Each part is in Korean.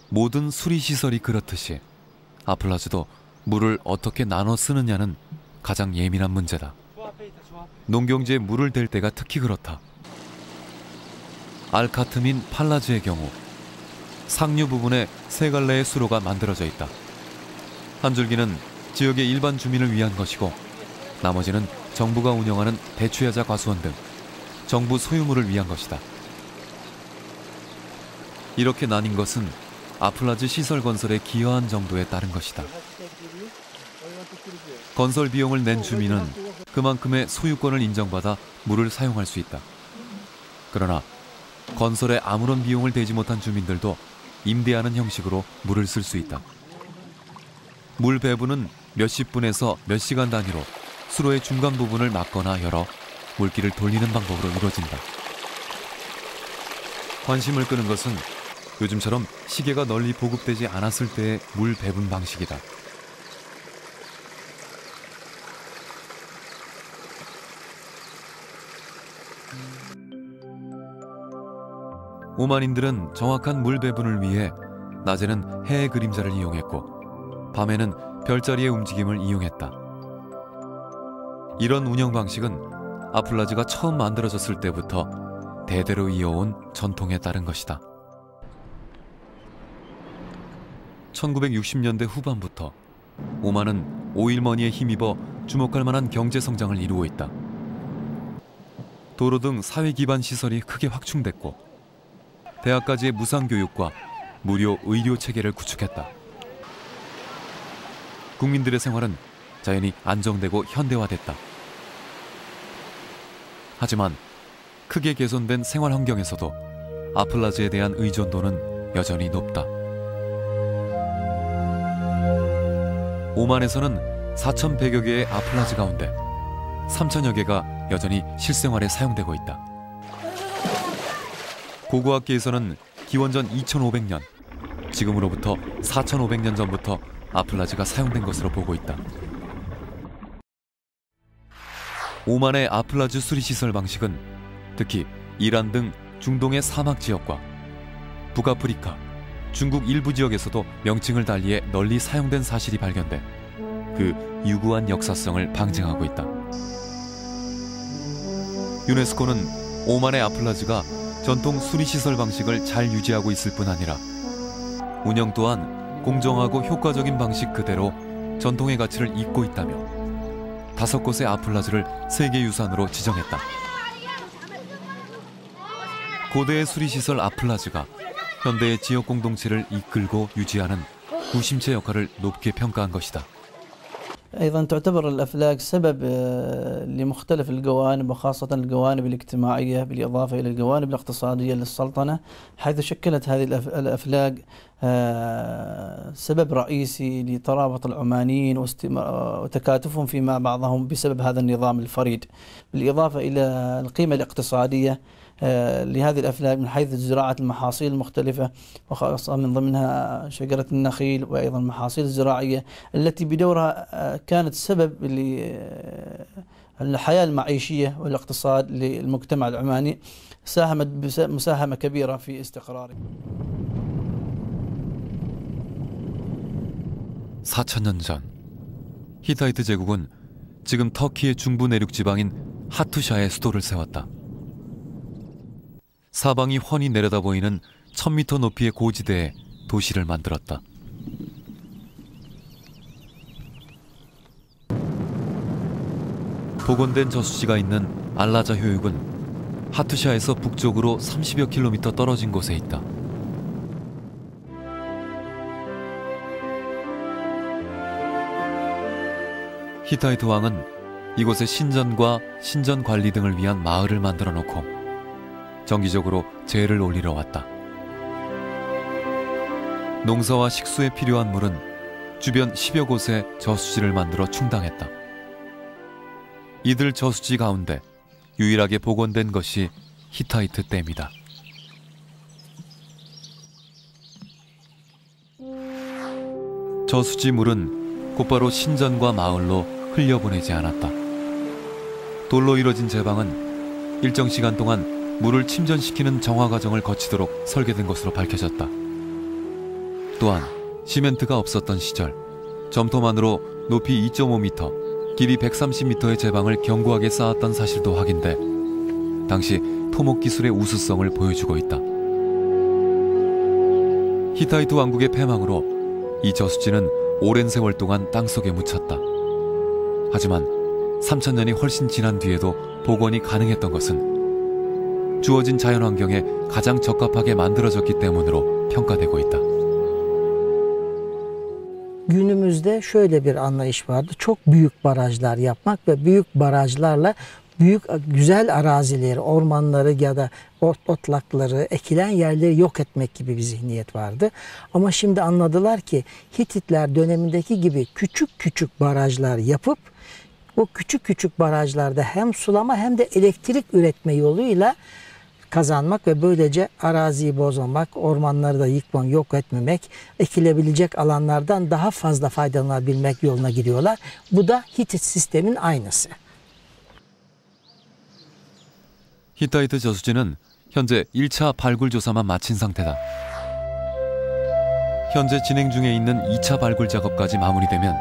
모든 수리시설이 그렇듯이 아플라즈도 물을 어떻게 나눠 쓰느냐는 가장 예민한 문제다. 농경지에 물을 댈 때가 특히 그렇다. 알카트민 팔라즈의 경우 상류 부분에 세 갈래의 수로가 만들어져 있다. 한 줄기는 지역의 일반 주민을 위한 것이고 나머지는 정부가 운영하는 대추야자 과수원 등 정부 소유물을 위한 것이다. 이렇게 나뉜 것은 아플라즈 시설 건설에 기여한 정도에 따른 것이다. 건설 비용을 낸 주민은 그만큼의 소유권을 인정받아 물을 사용할 수 있다. 그러나 건설에 아무런 비용을 대지 못한 주민들도 임대하는 형식으로 물을 쓸 수 있다. 물 배분은 몇십 분에서 몇 시간 단위로 수로의 중간 부분을 막거나 열어 물기를 돌리는 방법으로 이루어진다. 관심을 끄는 것은 요즘처럼 시계가 널리 보급되지 않았을 때의 물 배분 방식이다. 오만인들은 정확한 물 배분을 위해 낮에는 해의 그림자를 이용했고 밤에는 별자리의 움직임을 이용했다. 이런 운영 방식은 아플라즈가 처음 만들어졌을 때부터 대대로 이어온 전통에 따른 것이다. 1960년대 후반부터 오만은 오일머니에 힘입어 주목할 만한 경제 성장을 이루고 있다. 도로 등 사회 기반 시설이 크게 확충됐고 대학까지의 무상 교육과 무료 의료 체계를 구축했다. 국민들의 생활은 자연히 안정되고 현대화됐다. 하지만 크게 개선된 생활 환경에서도 아플라즈에 대한 의존도는 여전히 높다. 오만에서는 4,100여 개의 아플라즈 가운데 3,000여 개가 여전히 실생활에 사용되고 있다. 고고학계에서는 기원전 2,500년, 지금으로부터 4,500년 전부터 아플라즈가 사용된 것으로 보고 있다. 오만의 아플라즈 수리시설 방식은 특히 이란 등 중동의 사막 지역과 북아프리카, 중국 일부 지역에서도 명칭을 달리해 널리 사용된 사실이 발견돼 그 유구한 역사성을 방증하고 있다. 유네스코는 오만의 아플라즈가 전통 수리시설 방식을 잘 유지하고 있을 뿐 아니라 운영 또한 공정하고 효과적인 방식 그대로 전통의 가치를 잇고 있다며 5곳의 아플라즈를 세계유산으로 지정했다. 고대의 수리시설 아플라즈가 현대의 지역 공동체를 이끌고 유지하는 구심체 역할을 높게 평가한 것이다. أيضا تعتبر الأفلاك سبب لمختلف الجوانب وخاصة الجوانب الاجتماعية بالإضافة إلى الجوانب الاقتصادية للسلطنة حيث شكلت هذه الأفلاك سبب رئيسي لترابط العمانيين وتكاتفهم فيما بعضهم بسبب هذا النظام الفريد بالإضافة إلى القيمة الاقتصادية لهذه الأفلاك من حيث زراعة المحاصيل المختلفة وخاصة من ضمنها شجرة النخيل وأيضا المحاصيل الزراعية التي بدورها كانت سبب للحياة المعيشية والاقتصاد للمجتمع العماني ساهمت مساهمة كبيرة في استقراره. 4,000년 전 히타이트 제국은 지금 터키의 중부 내륙 지방인 하투샤에 수도를 세웠다. 사방이 훤히 내려다 보이는 1,000m 높이의 고지대에 도시를 만들었다. 복원된 저수지가 있는 알라자 효육은 하투샤에서 북쪽으로 30여 킬로미터 떨어진 곳에 있다. 히타이트 왕은 이곳에 신전과 신전 관리 등을 위한 마을을 만들어 놓고 정기적으로 제를 올리러 왔다. 농사와 식수에 필요한 물은 주변 10여 곳에 저수지를 만들어 충당했다. 이들 저수지 가운데 유일하게 복원된 것이 히타이트 댐이다. 저수지 물은 곧바로 신전과 마을로 흘려보내지 않았다. 돌로 이뤄진 제방은 일정 시간 동안 물을 침전시키는 정화 과정을 거치도록 설계된 것으로 밝혀졌다. 또한 시멘트가 없었던 시절 점토만으로 높이 2.5m, 길이 130m의 제방을 견고하게 쌓았던 사실도 확인돼 당시 토목 기술의 우수성을 보여주고 있다. 히타이트 왕국의 패망으로 이 저수지는 오랜 세월 동안 땅속에 묻혔다. 하지만 3000년이 훨씬 지난 뒤에도 복원이 가능했던 것은 주어진 자연환경에 가장 적합하게 만들어졌기 때문으로 평가되고 있다. Günümüzde şöyle bir anlayış vardı. Çok büyük barajlar yapmak ve büyük barajlarla büyük güzel arazileri, ormanları ya da otlakları, ekilen yerleri yok etmek gibi bir zihniyet vardı. Ama şimdi anladılar ki Hititler dönemindeki gibi küçük küçük barajlar yapıp o küçük küçük barajlarda hem sulama hem de elektrik üretme yoluyla kazanmak ve böylece araziyi bozmamak, ormanları da yıkmak, yok etmemek, ekilebilecek alanlardan daha fazla faydalanabilmek yoluna gidiyorlar. Bu da Hitit sistemin aynısı. 히타이트 저수지는 현재 1차 발굴 조사만 마친 상태다. 현재 진행 중에 있는 2차 발굴 작업까지 마무리되면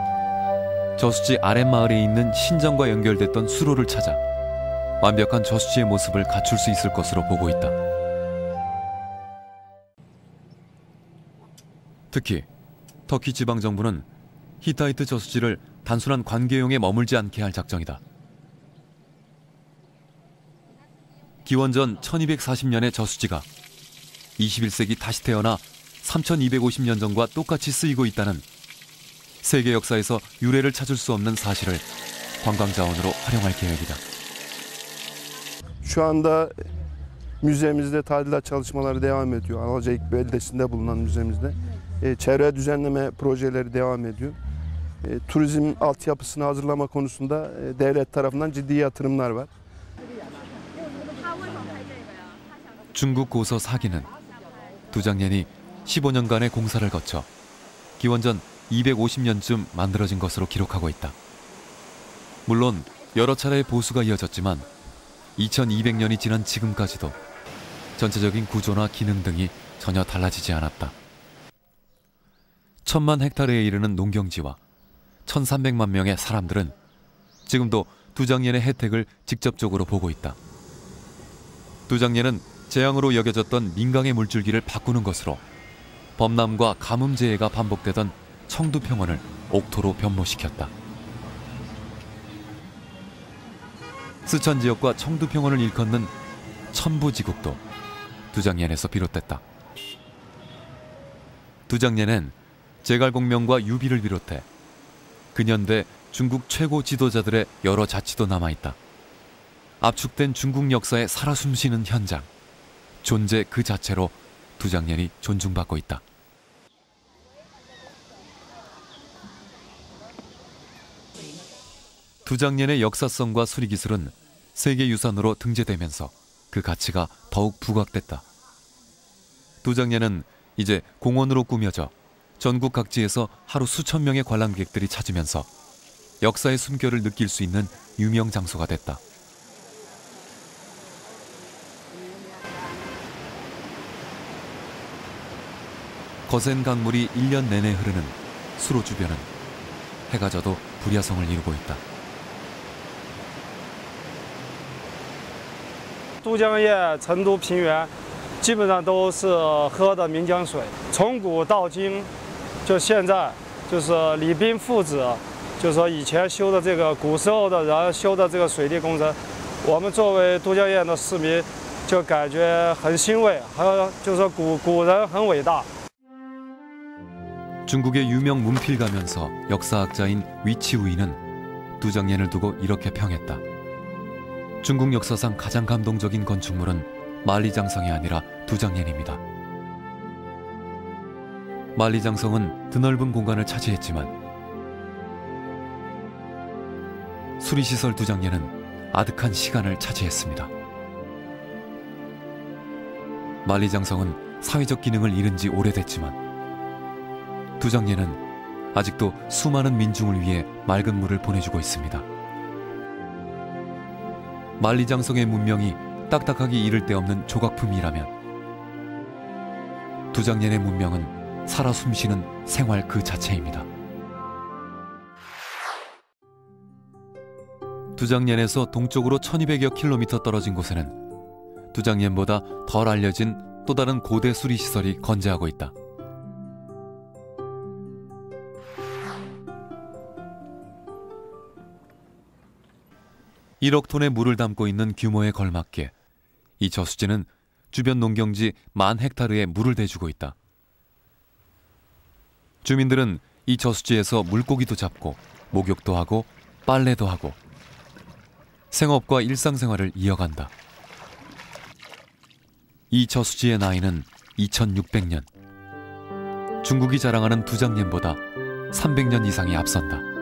저수지 아랫마을에 있는 신전과 연결됐던 수로를 찾아 완벽한 저수지의 모습을 갖출 수 있을 것으로 보고 있다. 특히 터키 지방정부는 히타이트 저수지를 단순한 관계용에 머물지 않게 할 작정이다. 기원전 1240년의 저수지가 21세기 다시 태어나 3250년 전과 똑같이 쓰이고 있다는 세계 역사에서 유래를 찾을 수 없는 사실을 관광자원으로 활용할 계획이다. Şu anda müzemizde tadilat çalışmaları devam ediyor. Alacayık beldesinde bulunan müzemizde. Çevre düzenleme projeleri devam ediyor. Turizm altyapısını hazırlama konusunda devlet tarafından ciddi yatırımlar var. 중국 고서 사기는 두장년이 15년간의 공사를 거쳐 기원전 250년쯤 만들어진 것으로 기록하고 있다. 물론 여러 차례의 보수가 이어졌지만 2200년이 지난 지금까지도 전체적인 구조나 기능 등이 전혀 달라지지 않았다. 1000만 헥타르에 이르는 농경지와 1300만 명의 사람들은 지금도 두장년의 혜택을 직접적으로 보고 있다. 두장년은 재앙으로 여겨졌던 민강의 물줄기를 바꾸는 것으로 범람과 가뭄재해가 반복되던 청두평원을 옥토로 변모시켰다. 스촨 지역과 청두평원을 일컫는 천부지국도 두장년에서 비롯됐다. 두장년엔 제갈공명과 유비를 비롯해 근현대 중국 최고 지도자들의 여러 자취도 남아있다. 압축된 중국 역사에 살아 숨쉬는 현장, 존재 그 자체로 두장년이 존중받고 있다. 두장년의 역사성과 수리기술은 세계유산으로 등재되면서 그 가치가 더욱 부각됐다. 두장년은 이제 공원으로 꾸며져 전국 각지에서 하루 수천 명의 관람객들이 찾으면서 역사의 숨결을 느낄 수 있는 유명 장소가 됐다. 거센 강물이 1년 내내 흐르는 수로 주변은 해가 져도 불야성을 이루고 있다. 都江堰成都平原基本上都是喝的岷江水，从古到今，就现在就是李冰父子，就是说以前修的这个古时候的人修的这个水利工程，我们作为都江堰的市民就感觉很欣慰，还有就是说古人很伟大。 중국의 유명 문필가면서 역사학자인 위치우이는 두장년을 두고 이렇게 평했다. 중국 역사상 가장 감동적인 건축물은 만리장성이 아니라 두장년입니다. 만리장성은 드넓은 공간을 차지했지만 수리시설 두장년은 아득한 시간을 차지했습니다. 만리장성은 사회적 기능을 잃은 지 오래됐지만 두장년은 아직도 수많은 민중을 위해 맑은 물을 보내주고 있습니다. 만리장성의 문명이 딱딱하기 이를 데 없는 조각품이라면 두장년의 문명은 살아 숨쉬는 생활 그 자체입니다. 두장옌에서 동쪽으로 1200여 킬로미터 떨어진 곳에는 두장옌보다 덜 알려진 또 다른 고대 수리시설이 건재하고 있다. (1억) 톤의 물을 담고 있는 규모에 걸맞게 이 저수지는 주변 농경지 10,000헥타르에 물을 대주고 있다. 주민들은 이 저수지에서 물고기도 잡고 목욕도 하고 빨래도 하고 생업과 일상생활을 이어간다. 이 저수지의 나이는 2600년. 중국이 자랑하는 두장옌보다 300년 이상이 앞선다.